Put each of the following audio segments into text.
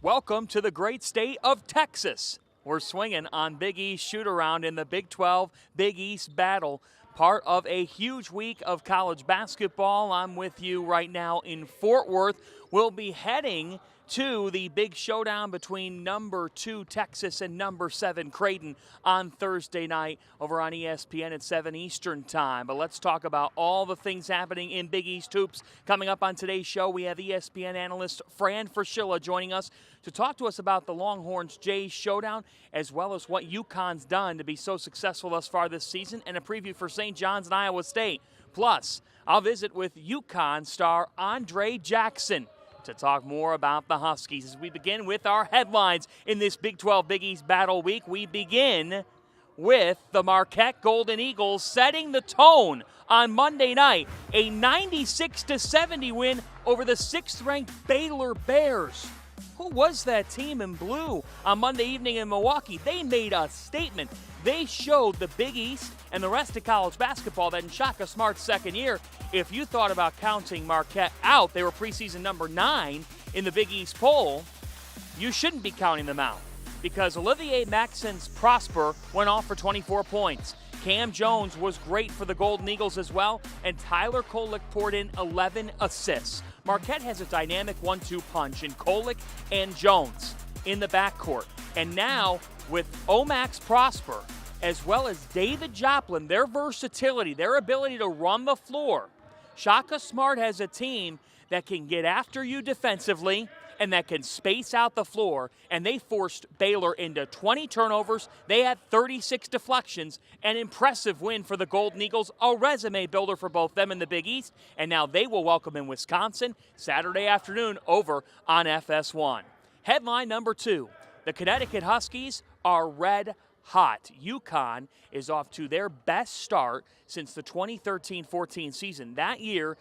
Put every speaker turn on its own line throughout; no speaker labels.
Welcome to the great state of Texas. We're swinging on Big East shoot-around in the Big 12 Big East battle, part of a huge week of college basketball. I'm with you right now in Fort Worth. We'll be heading to the big showdown between number 2 Texas and number 7 Creighton on Thursday night over on ESPN at 7 Eastern time. But let's talk about all the things happening in Big East hoops. Coming up on today's show, we have ESPN analyst Fran Fraschilla joining us to talk to us about the Longhorns Jays showdown, as well as what UConn's done to be so successful thus far this season, and a preview for St. John's and Iowa State. Plus, I'll visit with UConn star Andre Jackson to talk more about the Huskies. As we begin with our headlines in this Big 12 Big East Battle Week, we begin with the Marquette Golden Eagles setting the tone on Monday night. A 96-70 win over the 6th-ranked Baylor Bears. Who was that team in blue on Monday evening in Milwaukee? They made a statement. They showed the Big East and the rest of college basketball that in Shaka Smart's second year, if you thought about counting Marquette out, they were preseason number 9 in the Big East poll, you shouldn't be counting them out because Olivier Maxence Prosper went off for 24 points. Cam Jones was great for the Golden Eagles as well, and Tyler Kolek poured in 11 assists. Marquette has a dynamic 1-2 punch in Kolek and Jones in the backcourt. And now with Omax Prosper, as well as David Joplin, their versatility, their ability to run the floor, Shaka Smart has a team that can get after you defensively and that can space out the floor, and they forced Baylor into 20 turnovers. They had 36 deflections. An impressive win for the Golden Eagles, a resume builder for both them in the Big East, and now they will welcome in Wisconsin Saturday afternoon over on FS1. Headline number 2, the Connecticut Huskies are red hot. UConn is off to their best start since the 2013-14 season. That year,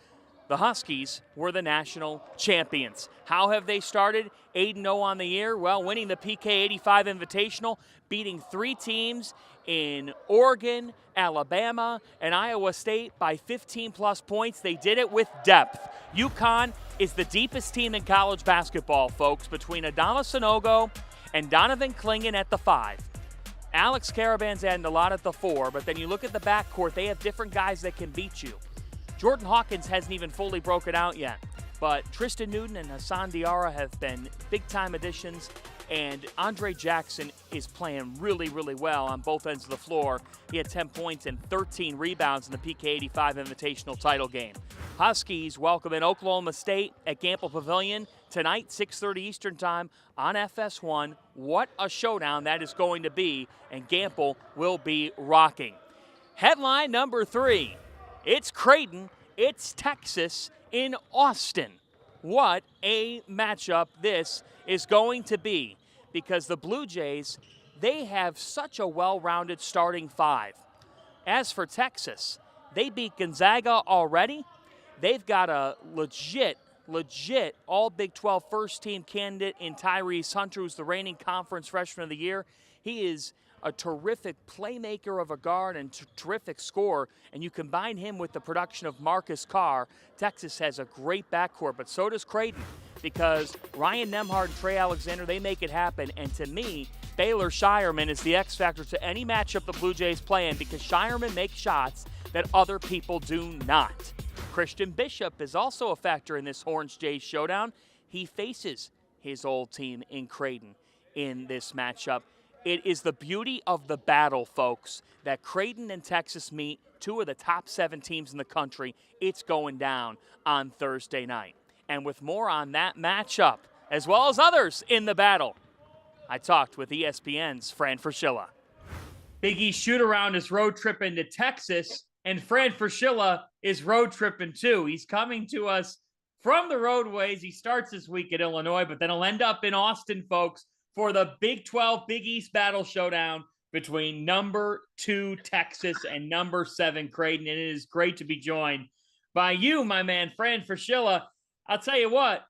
the Huskies were the national champions. How have they started? 8-0 on the year. Well, winning the PK 85 Invitational, beating 3 teams in Oregon, Alabama, and Iowa State by 15-plus points. They did it with depth. UConn is the deepest team in college basketball, folks, between Adama Sanogo and Donovan Clingan at the 5. Alex Caravan's adding a lot at the 4, but then you look at the backcourt, they have different guys that can beat you. Jordan Hawkins hasn't even fully broken out yet, but Tristan Newton and Hassan Diarra have been big-time additions, and Andre Jackson is playing really, really well on both ends of the floor. He had 10 points and 13 rebounds in the PK 85 Invitational title game. Huskies welcome in Oklahoma State at Gamble Pavilion tonight, 6:30 Eastern Time on FS1. What a showdown that is going to be, and Gamble will be rocking. Headline number 3. It's Creighton, it's Texas in Austin. What a matchup this is going to be, because the Blue Jays, they have such a well-rounded starting 5. As for Texas, they beat Gonzaga already. They've got a legit all Big 12 first-team candidate in Tyrese Hunter, who's the reigning conference freshman of the year. He is a terrific playmaker of a guard and terrific scorer, and you combine him with the production of Marcus Carr, Texas has a great backcourt, but so does Creighton, because Ryan Nembhard and Trey Alexander, they make it happen, and to me, Baylor Shireman is the X factor to any matchup the Blue Jays play in, because Shireman makes shots that other people do not. Christian Bishop is also a factor in this Horns Jays showdown. He faces his old team in Creighton in this matchup. It is the beauty of the battle, folks, that Creighton and Texas meet, 2 of the top 7 teams in the country. It's going down on Thursday night. And with more on that matchup, as well as others in the battle, I talked with ESPN's Fran Fraschilla. Big East shoot-around is road tripping to Texas, and Fran Fraschilla is road tripping too. He's coming to us from the roadways. He starts this week at Illinois, but then he'll end up in Austin, folks, for the Big 12 Big East battle showdown between number 2 Texas and number 7 Creighton. And it is great to be joined by you, my man, Fran Fraschilla. I'll tell you what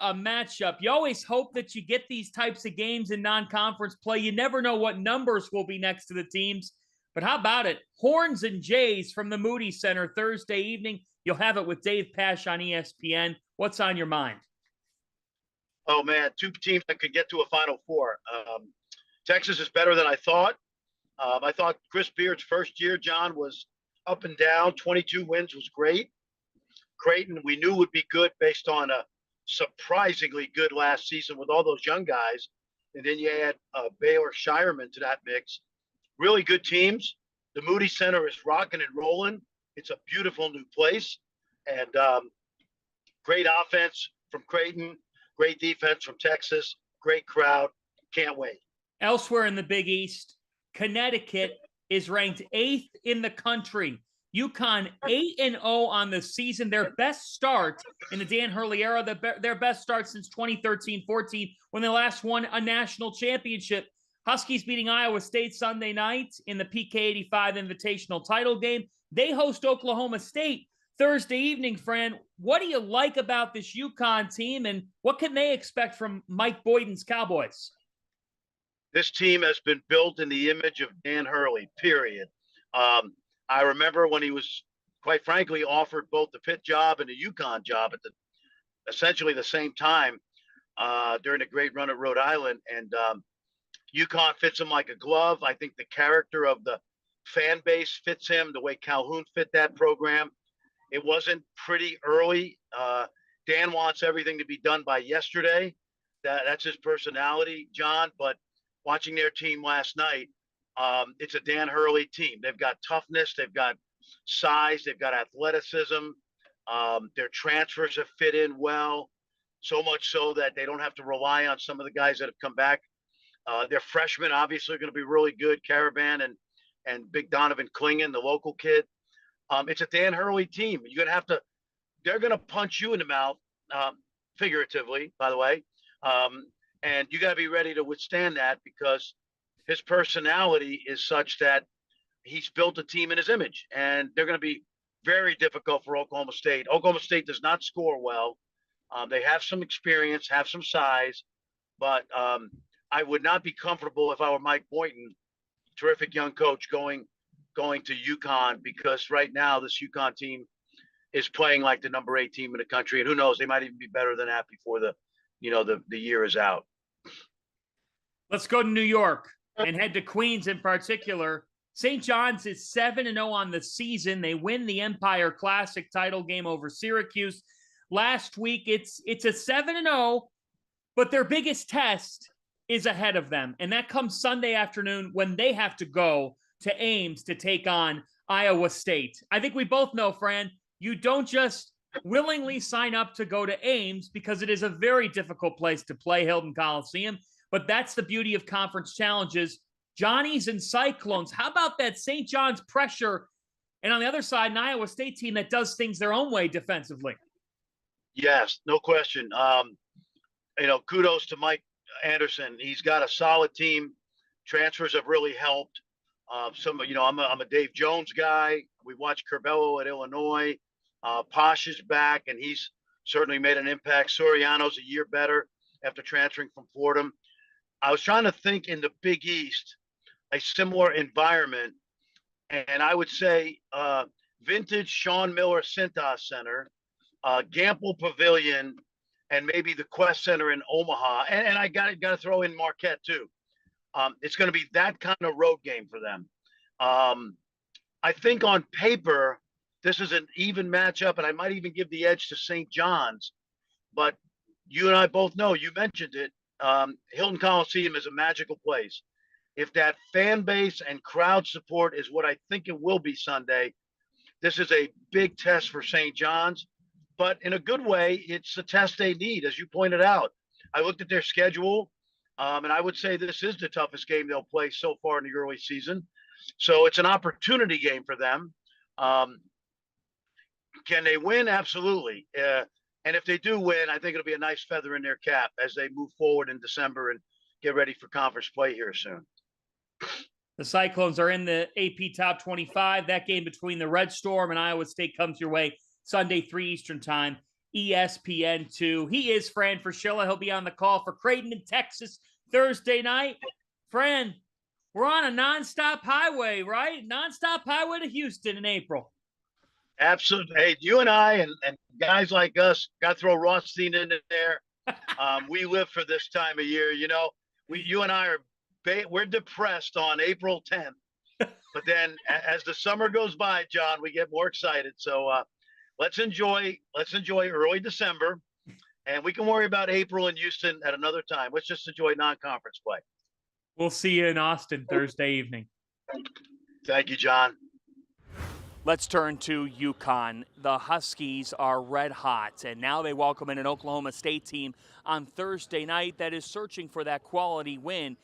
a matchup. You always hope that you get these types of games in non-conference play. You never know what numbers will be next to the teams. But how about it? Horns and Jays from the Moody Center Thursday evening. You'll have it with Dave Pasch on ESPN. What's on your mind?
Oh man, two teams that could get to a Final Four. Texas is better than I thought. I thought Chris Beard's first year, John, was up and down. 22 wins was great. Creighton, we knew would be good based on a surprisingly good last season with all those young guys. And then you add Baylor Shireman to that mix. Really good teams. The Moody Center is rocking and rolling. It's a beautiful new place. And great offense from Creighton, great defense from Texas, great crowd. Can't wait.
Elsewhere in the Big East, Connecticut is ranked 8th in the country. UConn 8-0 on the season. Their best start in the Dan Hurley era, their best start since 2013-14 when they last won a national championship. Huskies beating Iowa State Sunday night in the PK85 Invitational title game. They host Oklahoma State Thursday evening, Fran. What do you like about this UConn team, and what can they expect from Mike Boyden's Cowboys?
This team has been built in the image of Dan Hurley, period. I remember when he was, quite frankly, offered both the Pitt job and the UConn job at essentially the same time during the great run at Rhode Island. And UConn fits him like a glove. I think the character of the fan base fits him, the way Calhoun fit that program. It wasn't pretty early. Dan wants everything to be done by yesterday. That's his personality, John. But watching their team last night, it's a Dan Hurley team. They've got toughness. They've got size. They've got athleticism. Their transfers have fit in well, so much so that they don't have to rely on some of the guys that have come back. Their freshmen obviously are going to be really good. Caravan and Big Donovan Klingon, the local kid. It's a Dan Hurley team. They're going to punch you in the mouth, figuratively, by the way. And you got to be ready to withstand that because his personality is such that he's built a team in his image, and they're going to be very difficult for Oklahoma State. Oklahoma State does not score well. They have some experience, have some size, but I would not be comfortable if I were Mike Boynton, terrific young coach, going to UConn, because right now this UConn team is playing like the number 8 team in the country, and who knows, they might even be better than that before the year is out.
Let's go to New York and head to Queens in particular. St. John's is 7-0 on the season. They win the Empire Classic title game over Syracuse. Last week, it's a 7-0, but their biggest test is ahead of them. And that comes Sunday afternoon when they have to go to Ames to take on Iowa State. I think we both know, Fran, you don't just willingly sign up to go to Ames because it is a very difficult place to play, Hilton Coliseum. But that's the beauty of conference challenges. Johnnies and Cyclones. How about that St. John's pressure? And on the other side, an Iowa State team that does things their own way defensively.
Yes, no question. Kudos to Mike Anderson. He's got a solid team. Transfers have really helped. I'm a Dave Jones guy. We watched Curbelo at Illinois. Posh is back, and he's certainly made an impact. Soriano's a year better after transferring from Fordham. I was trying to think in the Big East, a similar environment, and I would say vintage Sean Miller Cintas Center, Gamble Pavilion, and maybe the Quest Center in Omaha. And I got to throw in Marquette too. It's going to be that kind of road game for them. I think on paper, this is an even matchup, and I might even give the edge to St. John's. But you and I both know, you mentioned it, Hilton Coliseum is a magical place. If that fan base and crowd support is what I think it will be Sunday, this is a big test for St. John's. But in a good way, it's a test they need, as you pointed out. I looked at their schedule, and I would say this is the toughest game they'll play so far in the early season. So it's an opportunity game for them. Can they win? Absolutely. And if they do win, I think it'll be a nice feather in their cap as they move forward in December and get ready for conference play here soon.
The Cyclones are in the AP Top 25. That game between the Red Storm and Iowa State comes your way Sunday, 3 Eastern Time, ESPN2. He is Fran Fraschilla. He'll be on the call for Creighton in Texas Thursday night. Fran, we're on a nonstop highway, right? Nonstop highway to Houston in April.
Absolutely. Hey, you and I and guys like us got to throw Rothstein in there. We live for this time of year. You know, you and I we're depressed on April 10th, but then as the summer goes by, John, we get more excited. So let's enjoy early December, and we can worry about April in Houston at another time. Let's just enjoy non-conference play.
We'll see you in Austin Thursday evening.
Thank you, John.
Let's turn to UConn. The Huskies are red hot, and now they welcome in an Oklahoma State team on Thursday night that is searching for that quality win.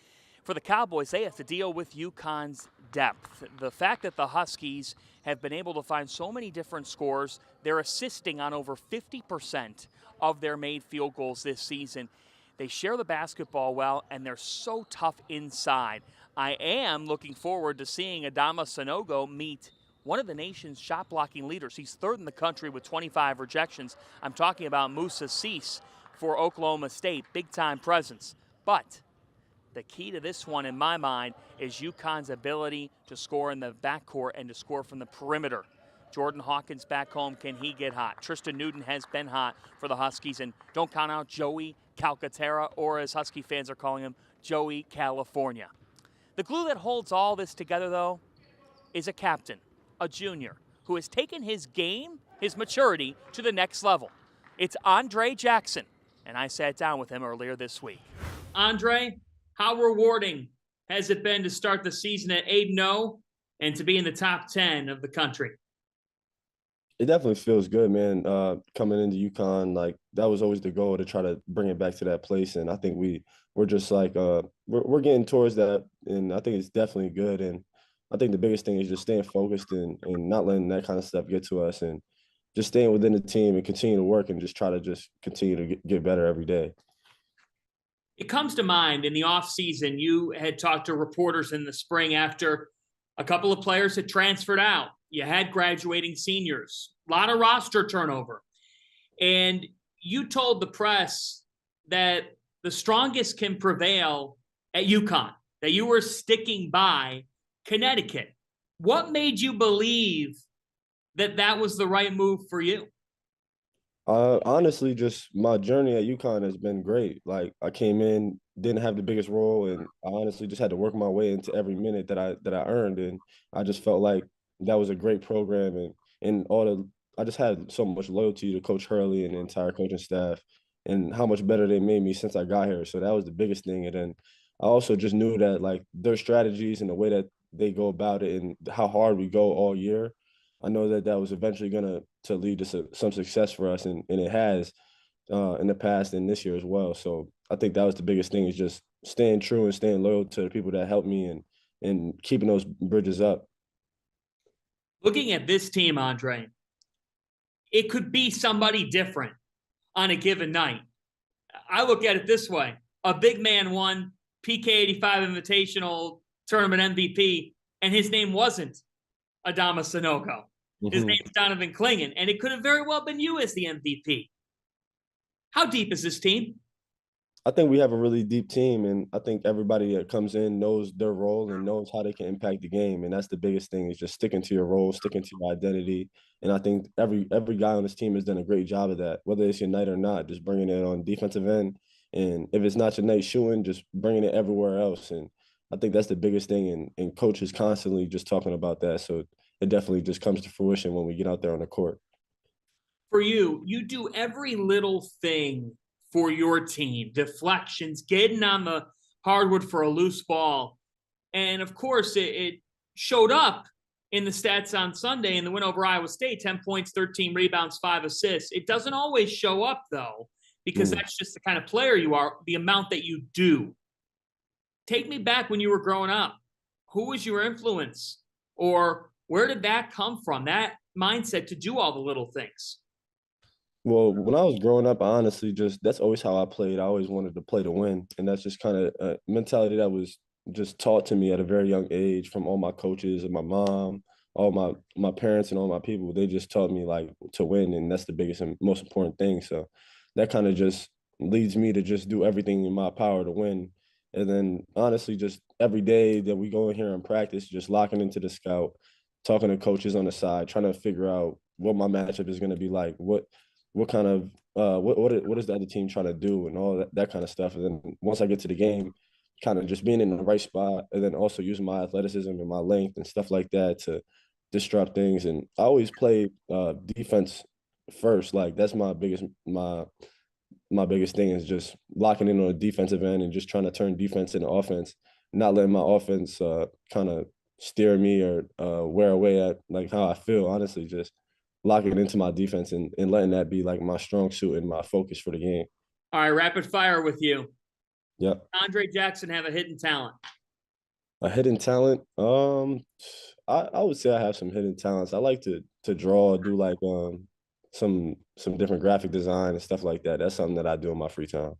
For the Cowboys, they have to deal with UConn's depth. The fact that the Huskies have been able to find so many different scores, they're assisting on over 50% of their made field goals this season. They share the basketball well, and they're so tough inside. I am looking forward to seeing Adama Sanogo meet one of the nation's shot blocking leaders. He's third in the country with 25 rejections. I'm talking about Musa Cease for Oklahoma State, big time presence. But the key to this one, in my mind, is UConn's ability to score in the backcourt and to score from the perimeter. Jordan Hawkins back home, can he get hot? Tristan Newton has been hot for the Huskies, and don't count out Joey Calcaterra, or as Husky fans are calling him, Joey California. The glue that holds all this together, though, is a captain, a junior, who has taken his game, his maturity, to the next level. It's Andre Jackson, and I sat down with him earlier this week. Andre, how rewarding has it been to start the season at 8-0 and to be in the top 10 of the country?
It definitely feels good, man. Coming into UConn, like that was always the goal, to try to bring it back to that place. And I think we're just like we're getting towards that, and I think it's definitely good. And I think the biggest thing is just staying focused and not letting that kind of stuff get to us, and just staying within the team and continue to work and just try to just continue to get better every day.
It comes to mind in the offseason, you had talked to reporters in the spring after a couple of players had transferred out. You had graduating seniors, a lot of roster turnover. And you told the press that the strongest can prevail at UConn, that you were sticking by Connecticut. What made you believe that that was the right move for you?
Honestly, just my journey at UConn has been great. Like I came in, didn't have the biggest role, and I honestly just had to work my way into every minute that I earned, and I just felt like that was a great program, and I just had so much loyalty to Coach Hurley and the entire coaching staff, and how much better they made me since I got here. So that was the biggest thing, and then I also just knew that like their strategies and the way that they go about it and how hard we go all year, I know that that was eventually going to lead to some success for us, and it has in the past and this year as well. So I think that was the biggest thing, is just staying true and staying loyal to the people that helped me, and keeping those bridges up.
Looking at this team, Andre, it could be somebody different on a given night. I look at it this way. A big man won PK85 Invitational Tournament MVP, and his name wasn't Adama Sanogo. His name's Donovan Clingan, and it could have very well been you as the MVP. How deep is this team?
I think we have a really deep team, and I think everybody that comes in knows their role and knows how they can impact the game. And that's the biggest thing, is just sticking to your role, sticking to your identity. And I think every guy on this team has done a great job of that, whether it's your night or not, just bringing it on defensive end. And if it's not your night shooting, just bringing it everywhere else. And I think that's the biggest thing. And coach is constantly just talking about that. So it definitely just comes to fruition when we get out there on the court.
For you, you do every little thing for your team. Deflections, getting on the hardwood for a loose ball. And of course, it showed up in the stats on Sunday in the win over Iowa State, 10 points, 13 rebounds, 5 assists. It doesn't always show up, though, because that's just the kind of player you are, the amount that you do. Take me back when you were growing up. Who was your influence? Or where did that come from, that mindset to do all the little things?
Well, when I was growing up, I honestly that's always how I played. I always wanted to play to win. And that's just kind of a mentality that was just taught to me at a very young age from all my coaches and my mom, all my parents and all my people. They just taught me like to win. And that's the biggest and most important thing. So that kind of just leads me to just do everything in my power to win. And then honestly, just every day that we go in here and practice, just locking into the scout, talking to coaches on the side, trying to figure out what my matchup is going to be like, what kind of what is the other team trying to do and all that kind of stuff. And then once I get to the game, kind of just being in the right spot, and then also using my athleticism and my length and stuff like that to disrupt things. And I always play defense first. Like that's my biggest thing is just locking in on the defensive end and just trying to turn defense into offense, not letting my offense kind of steer me or wear away at like how I feel. Honestly, just locking into my defense and letting that be like my strong suit and my focus for the game.
All right, rapid fire with you.
Yep.
Andre Jackson have a hidden talent?
A hidden talent. I would say I have some hidden talents. I like to draw, do like some different graphic design and stuff like that. That's something that I do in my free time.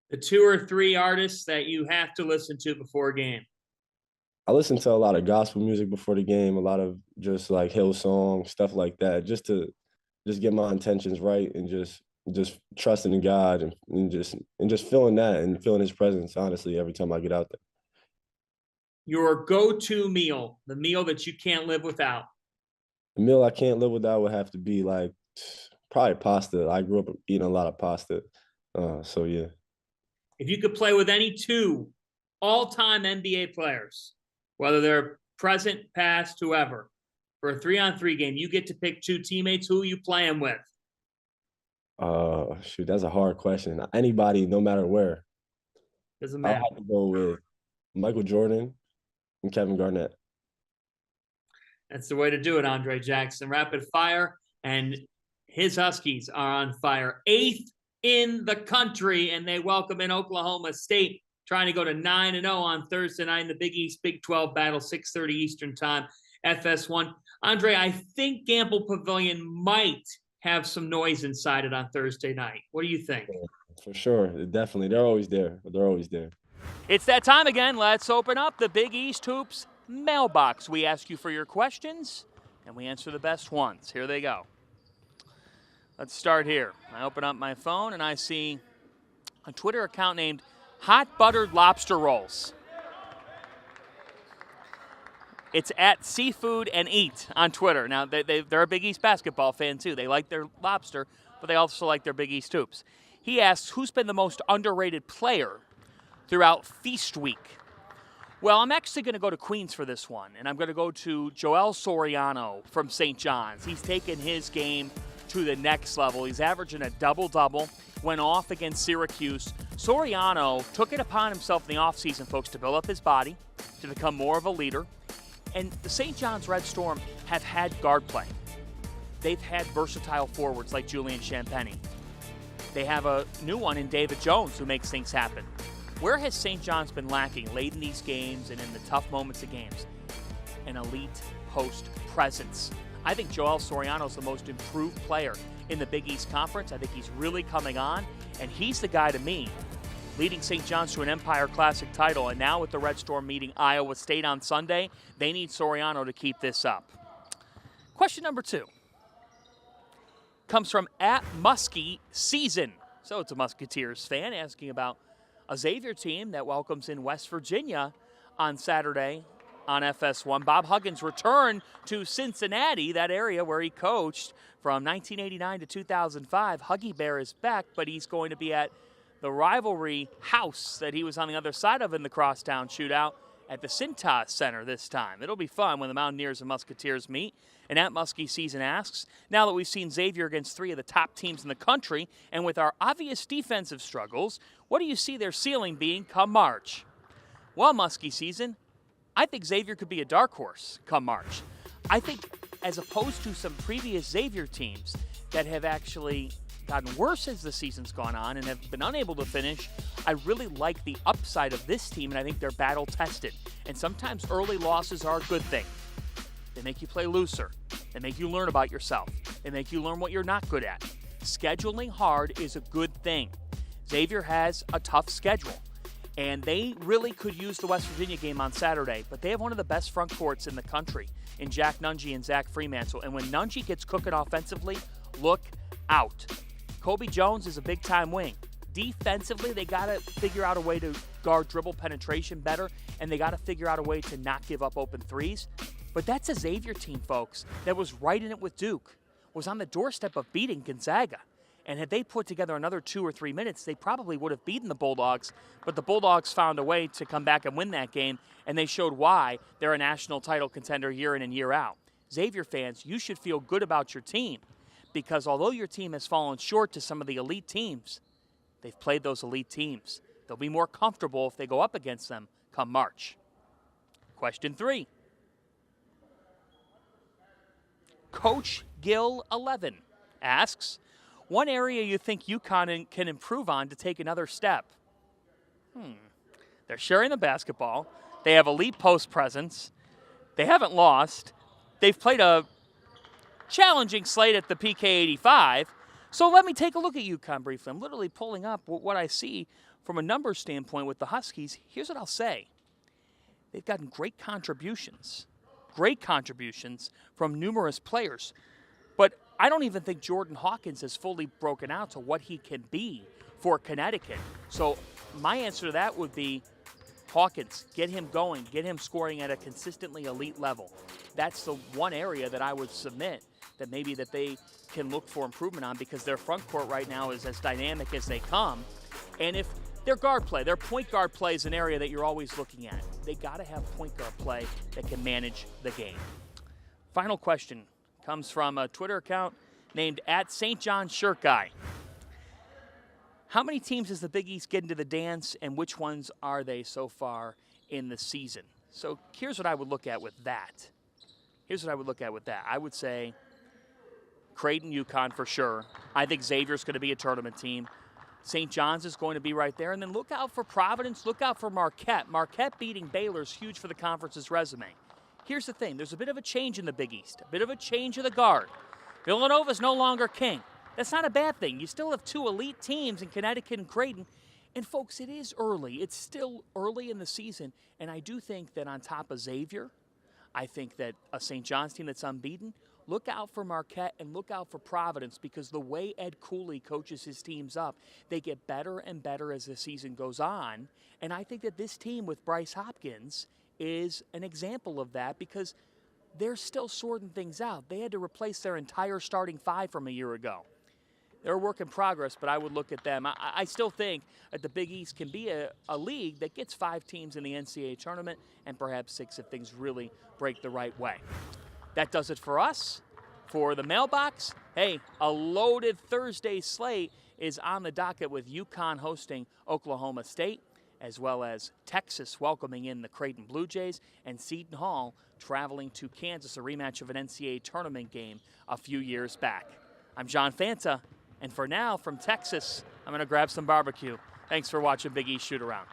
The 2 or 3 artists that you have to listen to before a game?
I listen to a lot of gospel music before the game, a lot of just like hill songs, stuff like that, just to just get my intentions right and just trusting in God and just feeling that and feeling His presence. Honestly, every time I get out there.
Your go-to meal, the meal that you can't live without?
The meal I can't live without would have to be like probably pasta. I grew up eating a lot of pasta, so yeah.
If you could play with any 2 all-time NBA players, whether they're present, past, whoever, for a 3-on-3 game, you get to pick 2 teammates. Who are you playing with?
Shoot, that's a hard question. Anybody, no matter where.
Doesn't
I'll
matter.
have to go with Michael Jordan and Kevin Garnett.
That's the way to do it, Andre Jackson. Rapid fire, and his Huskies are on fire. 8th in the country, and they welcome in Oklahoma State, trying to go to 9-0 on Thursday night in the Big East Big 12 battle, 6:30 Eastern time, FS1. Andre, I think Gamble Pavilion might have some noise inside it on Thursday night. What do you think?
For sure, definitely. They're always there. They're always there.
It's that time again. Let's open up the Big East Hoops mailbox. We ask you for your questions, and we answer the best ones. Here they go. Let's start here. I open up my phone, and I see a Twitter account named Hot Buttered Lobster Rolls. It's at Seafood and Eat on Twitter. Now, they're a Big East basketball fan, too. They like their lobster, but they also like their Big East hoops. He asks, who's been the most underrated player throughout Feast Week? Well, I'm actually going to go to Queens for this one, and I'm going to go to Joel Soriano from St. John's. He's taken his game to the next level. He's averaging a double-double, went off against Syracuse. Soriano took it upon himself in the offseason, folks, to build up his body, to become more of a leader. And the St. John's Red Storm have had guard play. They've had versatile forwards like Julian Champagny. They have a new one in David Jones who makes things happen. Where has St. John's been lacking late in these games and in the tough moments of games? An elite post presence. I think Joel Soriano is the most improved player in the Big East Conference. I think he's really coming on, and he's the guy to me leading St. John's to an Empire Classic title. And now with the Red Storm meeting Iowa State on Sunday, they need Soriano to keep this up. Question number 2 comes from @Muskie Season. So it's a Musketeers fan asking about a Xavier team that welcomes in West Virginia on Saturday on FS1. Bob Huggins returned to Cincinnati, that area where he coached from 1989 to 2005. Huggy Bear is back, but he's going to be at the rivalry house that he was on the other side of in the Crosstown Shootout at the Cintas Center this time. It'll be fun when the Mountaineers and Musketeers meet. And @Muskie Season asks, now that we've seen Xavier against 3 of the top teams in the country, and with our obvious defensive struggles, what do you see their ceiling being come March? Well, Muskie Season, I think Xavier could be a dark horse come March. I think as opposed to some previous Xavier teams that have actually gotten worse as the season's gone on and have been unable to finish, I really like the upside of this team, and I think they're battle-tested. And sometimes early losses are a good thing. They make you play looser. They make you learn about yourself. They make you learn what you're not good at. Scheduling hard is a good thing. Xavier has a tough schedule, and they really could use the West Virginia game on Saturday, but they have one of the best front courts in the country in Jack Nunge and Zach Fremantle. And when Nunge gets cooking offensively, look out. Kobe Jones is a big-time wing. Defensively, they got to figure out a way to guard dribble penetration better, and they got to figure out a way to not give up open threes. But that's a Xavier team, folks, that was right in it with Duke, was on the doorstep of beating Gonzaga. And had they put together another 2 or 3 minutes, they probably would have beaten the Bulldogs. But the Bulldogs found a way to come back and win that game, and they showed why they're a national title contender year in and year out. Xavier fans, you should feel good about your team, because although your team has fallen short to some of the elite teams, they've played those elite teams. They'll be more comfortable if they go up against them come March. Question 3. Coach Gill 11 asks, one area you think UConn can improve on to take another step? They're sharing the basketball. They have elite post presence. They haven't lost. They've played a challenging slate at the PK 85. So let me take a look at UConn briefly. I'm literally pulling up what I see from a numbers standpoint with the Huskies. Here's what I'll say. They've gotten great contributions from numerous players. But I don't even think Jordan Hawkins has fully broken out to what he can be for Connecticut. So my answer to that would be Hawkins, get him going, get him scoring at a consistently elite level. That's the one area that I would submit that maybe that they can look for improvement on, because their front court right now is as dynamic as they come. And if their guard play, their point guard play is an area that you're always looking at. They got to have point guard play that can manage the game. Final question comes from a Twitter account named @StJohnShirtGuy. How many teams does the Big East get into the dance, and which ones are they so far in the season? So here's what I would look at with that. I would say Creighton, UConn for sure. I think Xavier's going to be a tournament team. St. John's is going to be right there. And then look out for Providence. Look out for Marquette. Marquette beating Baylor is huge for the conference's resume. Here's the thing. There's a bit of a change in the Big East, a bit of a change of the guard. Villanova's no longer king. That's not a bad thing. You still have 2 elite teams in Connecticut and Creighton. And, folks, it is early. It's still early in the season. And I do think that on top of Xavier, I think that a St. John's team that's unbeaten, look out for Marquette and look out for Providence, because the way Ed Cooley coaches his teams up, they get better and better as the season goes on. And I think that this team with Bryce Hopkins is an example of that, because they're still sorting things out. They had to replace their entire starting 5 from a year ago. They're a work in progress, but I would look at them. I still think that the Big East can be a league that gets 5 teams in the NCAA tournament, and perhaps 6 if things really break the right way. That does it for us. For the mailbox, hey, a loaded Thursday slate is on the docket, with UConn hosting Oklahoma State, as well as Texas welcoming in the Creighton Blue Jays, and Seton Hall traveling to Kansas, a rematch of an NCAA tournament game a few years back. I'm John Fanta, and for now, from Texas, I'm going to grab some barbecue. Thanks for watching Big East Shoot Around.